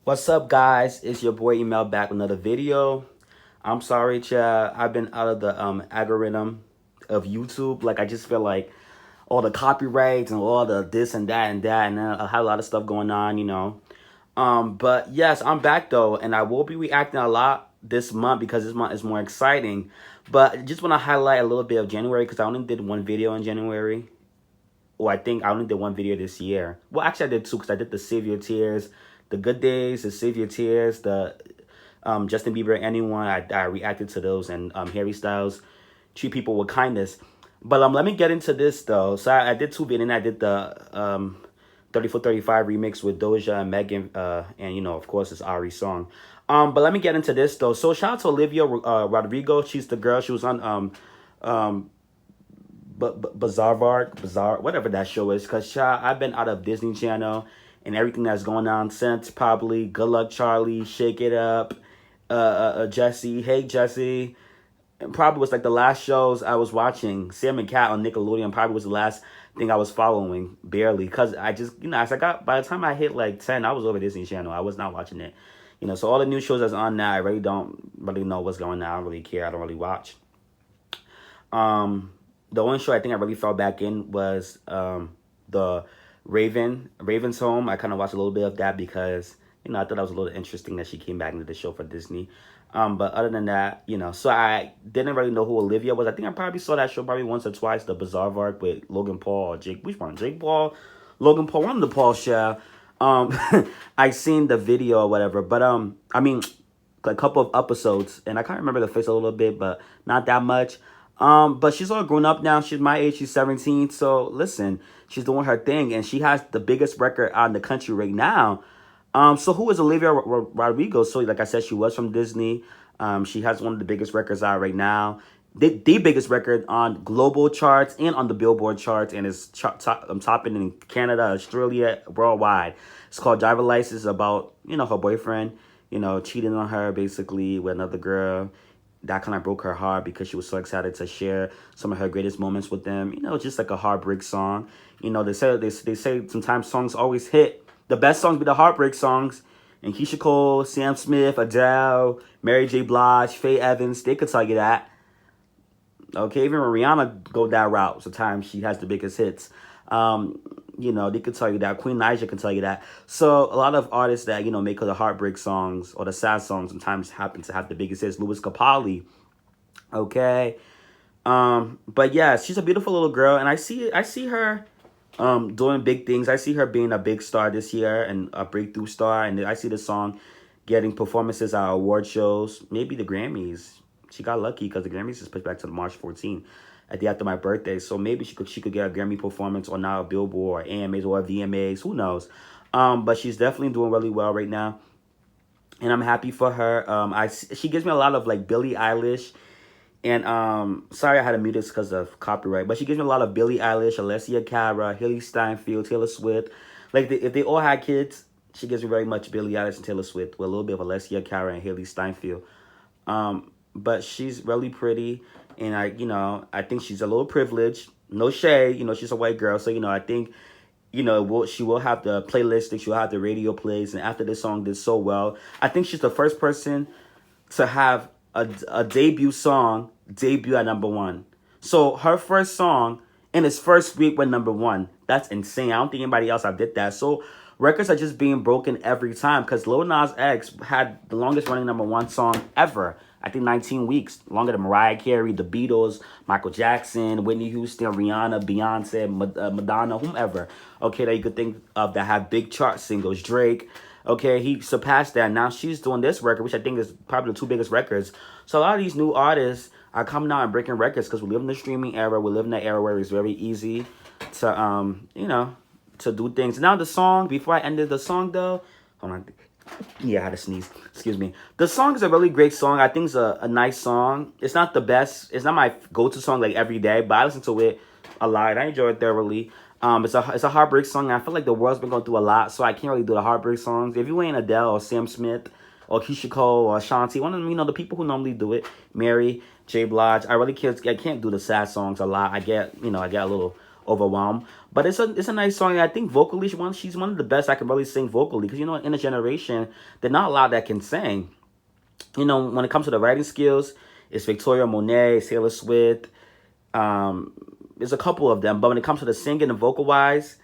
What's up, guys? It's your boy Email back with another video. I'm sorry, Chad. I've been out of the algorithm of YouTube. Like, I just feel like all the copyrights and all the this and that and that, and I had a lot of stuff going on. But yes, I'm back though, and I will be reacting a lot this month because this month is more exciting. But I just want to highlight a little bit of January because I only did one video in January. Or I think I only did one video this year. Well, actually, I did two because I did the Save Your Tears, the Good Days, the Save Your Tears, the Justin Bieber, anyone. I reacted to those, and Harry Styles, Treat People with Kindness. But let me get into this though. So I did two videos, and I did the 3435 remix with Doja and Megan, and of course it's Ari's song. But let me get into this though. So shout out to Olivia Rodrigo. She's the girl. She was on Bizarre, whatever that show is. Because I've been out of Disney Channel and everything that's going on since probably Good Luck Charlie, Shake It Up, Jesse, Hey Jesse. And probably was like the last shows I was watching. Sam and Cat on Nickelodeon probably was the last thing I was following, barely. Because I just, as by the time I hit like 10, I was over Disney Channel. I was not watching it. So all the new shows that's on now, I really don't really know what's going on. I don't really care. I don't really watch. The only show I think I really fell back in was the Raven's Home. I kind of watched a little bit of that because, I thought that was a little interesting that she came back into the show for Disney. But other than that, so I didn't really know who Olivia was. I think I probably saw that show probably once or twice, the Bizarre Arc with Logan Paul or Jake. Which one? Jake Paul? Logan Paul? One of the Paul show. I seen the video or whatever. But, I mean, a couple of episodes. And I can't remember the face a little bit, but not that much. But she's all grown up now. She's my age. She's 17. So listen, she's doing her thing, and she has the biggest record out in the country right now. So who is Olivia Rodrigo? So like I said, she was from Disney. She has one of the biggest records out right now. The biggest record on global charts and on the Billboard charts, and is topping in Canada, Australia, worldwide. It's called Driver License. About her boyfriend, cheating on her basically with another girl. That kind of broke her heart because she was so excited to share some of her greatest moments with them. Just like a heartbreak song. They say sometimes songs always hit. The best songs be the heartbreak songs. And Keisha Cole, Sam Smith, Adele, Mary J. Blige, Faye Evans, they could tell you that. Okay, even Rihanna go that route. Sometimes she has the biggest hits. They could tell you that. Queen Naija can tell you that. So a lot of artists that, make the heartbreak songs or the sad songs sometimes happen to have the biggest hits. Louis Capaldi. Okay. But yeah, she's a beautiful little girl, and I see her doing big things. I see her being a big star this year and a breakthrough star, and I see the song getting performances at award shows, maybe the Grammys. She got lucky because the Grammys is pushed back to March 14th. At the after my birthday, so maybe she could get a Grammy performance or now a Billboard or AMAs or VMAs, who knows? But she's definitely doing really well right now, and I'm happy for her. She gives me a lot of like Billie Eilish, and sorry I had to mute this because of copyright, but she gives me a lot of Billie Eilish, Alessia Cara, Haley Steinfeld, Taylor Swift. Like if they all had kids, she gives me very much Billie Eilish and Taylor Swift with a little bit of Alessia Cara and Haley Steinfeld. But she's really pretty. And I think she's a little privileged. No shade, she's a white girl. So, I think, she will have the playlist. She'll have the radio plays. And after this song did so well, I think she's the first person to have a debut song debut at #1. So her first song in its first week went #1. That's insane. I don't think anybody else have did that. So records are just being broken every time because Lil Nas X had the longest running #1 song ever. I think 19 weeks, longer than Mariah Carey, the Beatles, Michael Jackson, Whitney Houston, Rihanna, Beyonce, Madonna, whomever, okay, that you could think of that have big chart singles. Drake, okay, he surpassed that. Now she's doing this record, which I think is probably the two biggest records. So a lot of these new artists are coming out and breaking records because we live in the streaming era. We live in that era where it's very easy to, to do things. Now the song, before I ended the song though, hold on. Yeah, I had to sneeze. Excuse me. The song is a really great song. I think it's a nice song. It's not the best. It's not my go-to song like every day, but I listen to it a lot. I enjoy it thoroughly. It's a heartbreak song. I feel like the world's been going through a lot, so I can't really do the heartbreak songs. If you ain't Adele or Sam Smith or Keisha Cole or Ashanti, one of them, the people who normally do it, Mary J. Blige, I can't do the sad songs a lot. I get a little overwhelmed. But it's a nice song. And I think vocally she's one of the best I can really sing vocally, because in a generation there're not a lot that can sing. When it comes to the writing skills, it's Victoria Monet, Taylor Swift. There's a couple of them, but when it comes to the singing and vocal wise,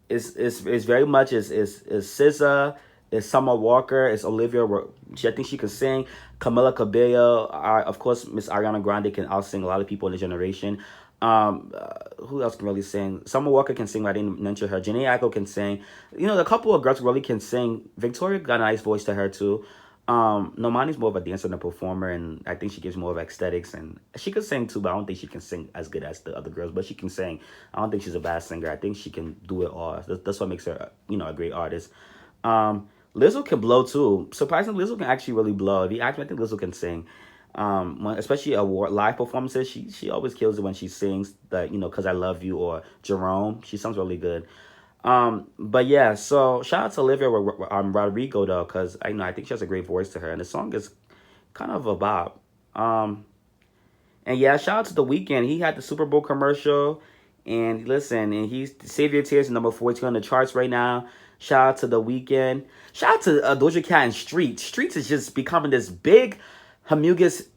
it's very much is SZA, it's Summer Walker, it's Olivia. I think she can sing. Camila Cabello, of course, Miss Ariana Grande can out sing a lot of people in the generation. Who else can really sing? Summer Walker can sing, but I didn't mention her. Janae Aiko can sing. A couple of girls really can sing. Victoria got a nice voice to her too. Normani's more of a dancer than a performer, and I think she gives more of aesthetics, and she can sing too, but I don't think she can sing as good as the other girls, but she can sing. I don't think she's a bad singer. I think she can do it all. That's what makes her, a great artist. Lizzo can blow too. Surprisingly, Lizzo can actually really blow. If you ask me, I think Lizzo can sing. Especially live performances, she always kills it when she sings the, Cause I Love You or Jerome. She sounds really good. But yeah, so shout out to Olivia Rodrigo though, because I think she has a great voice to her, and the song is kind of a bop. And yeah, shout out to The Weeknd. He had the Super Bowl commercial, and listen, and he's Save Your Tears number 14 on the charts right now. Shout out to The Weeknd. Shout out to Doja Cat and Streets. Streets is just becoming this big humongous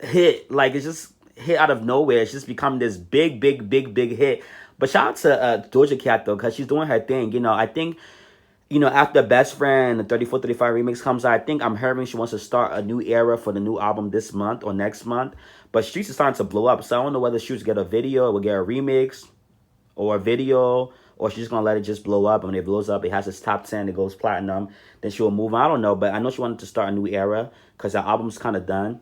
hit. Like, it's just hit out of nowhere. It's just become this big hit. But shout out to Doja Cat though, because she's doing her thing. I think, after Best Friend, the 3435 remix comes out, I think I'm hearing she wants to start a new era for the new album this month or next month. But Streets is starting to blow up, so I don't know whether Streets get a video, or will get a remix, or a video, or she's just gonna let it just blow up. And when it blows up, it has its top 10, it goes platinum, then she'll move on. I don't know, but I know she wanted to start a new era because her album's kind of done.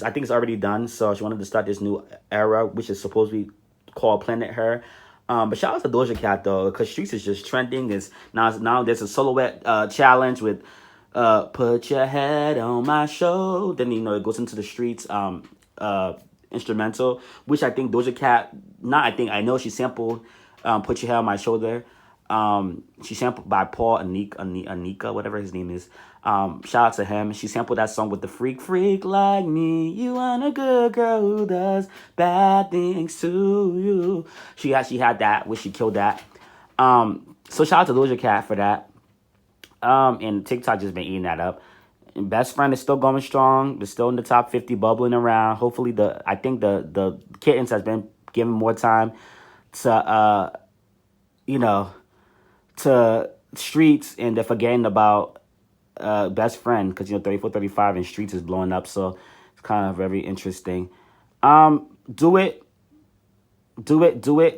I think it's already done, so she wanted to start this new era, which is supposed to be called Planet Her. But shout out to Doja Cat though, because Streets is just trending. Now there's a silhouette challenge with put your head on my shoulder. Then it goes into the Streets instrumental, which I think Doja Cat, I know she sampled Put Your Head on My Shoulder. She sampled by Paul Anika, whatever his name is. Shout out to him. She sampled that song with the freak like me. You want a good girl who does bad things to you. She had that, which she killed that. So shout out to Doja Cat for that. And TikTok just been eating that up. And Best Friend is still going strong. It's still in the top 50, bubbling around. Hopefully, I think the Kittens has been given more time to to Streets, and they're forgetting about Best Friend, because 3435 and Streets is blowing up, so it's kind of very interesting. Do it.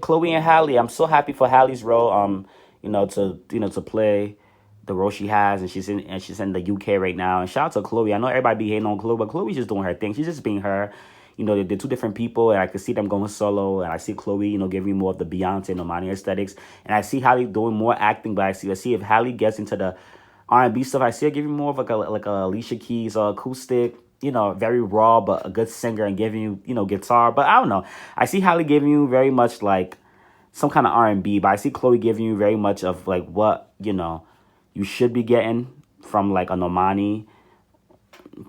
Chloe and Halle, I'm so happy for Halle's role. To play the role she has, and she's in the UK right now. And shout out to Chloe. I know everybody be hating on Chloe, but Chloe's just doing her thing. She's just being her. They're two different people, and I can see them going solo, and I see Chloe, giving more of the Beyonce and Normani aesthetics, and I see Halle doing more acting, but I see if Halle gets into the R&B stuff, I see her giving more of like a Alicia Keys acoustic, very raw, but a good singer, and giving you, guitar. But I don't know. I see Halle giving you very much like some kind of R&B, but I see Chloe giving you very much of like what, you should be getting from like a Normani.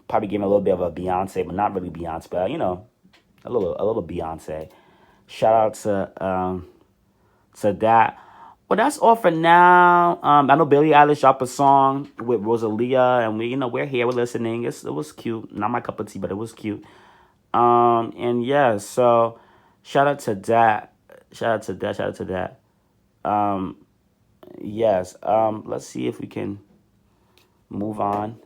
Probably giving a little bit of a Beyonce, but not really Beyonce, but a little Beyonce. Shout out to that. Well, that's all for now. I know Billie Eilish dropped a song with Rosalia, and we're here, we're listening. It was cute. Not my cup of tea, but it was cute. And yeah, so shout out to that. Yes. Let's see if we can move on.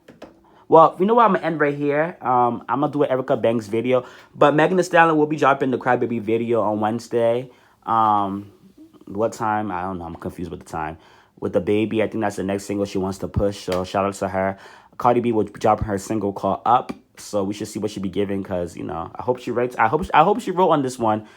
Well, you know what? I'm going to end right here. I'm going to do an Erica Banks video. But Megan Thee Stallion will be dropping the Crybaby video on Wednesday. What time? I don't know. I'm confused with the time. With the baby, I think that's the next single she wants to push. So shout out to her. Cardi B will be dropping her single called Up. So we should see what she be giving, because, I hope she writes. I hope she wrote on this one.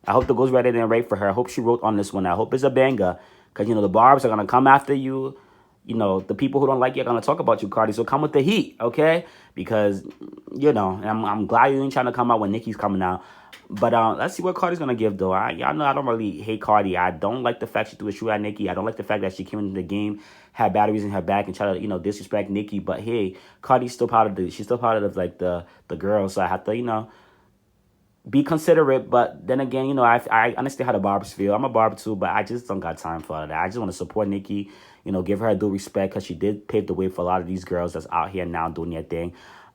I hope the ghostwriter didn't write for her. I hope she wrote on this one. I hope it's a banger. Because, the barbs are going to come after you. The people who don't like you are going to talk about you, Cardi. So come with the heat, okay? Because, and I'm glad you ain't trying to come out when Nicki's coming out. But let's see what Cardi's going to give, though. Y'all know I don't really hate Cardi. I don't like the fact she threw a shoe at Nicki. I don't like the fact that she came into the game, had batteries in her back, and tried to, disrespect Nicki. But, hey, Cardi's still part of she's still part of, like, the girls. So I have to, be considerate, but then again, I understand how the barbers feel. I'm a barber too, but I just don't got time for all of that. I just want to support Nikki, give her due respect because she did pave the way for a lot of these girls that's out here now doing their thing.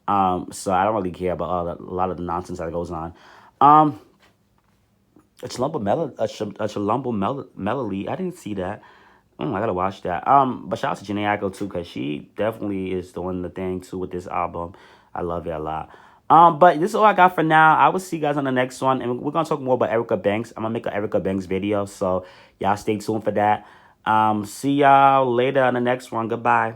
So I don't really care about a lot of the nonsense that goes on. Um, a Chilumbo Melody. I didn't see that. I gotta watch that. But shout out to Janae Aiko too, cause she definitely is doing the thing too with this album. I love it a lot. But this is all I got for now. I will see you guys on the next one, and we're gonna talk more about Erica Banks. I'm gonna make an Erica Banks video, so y'all stay tuned for that. See y'all later on the next one. Goodbye.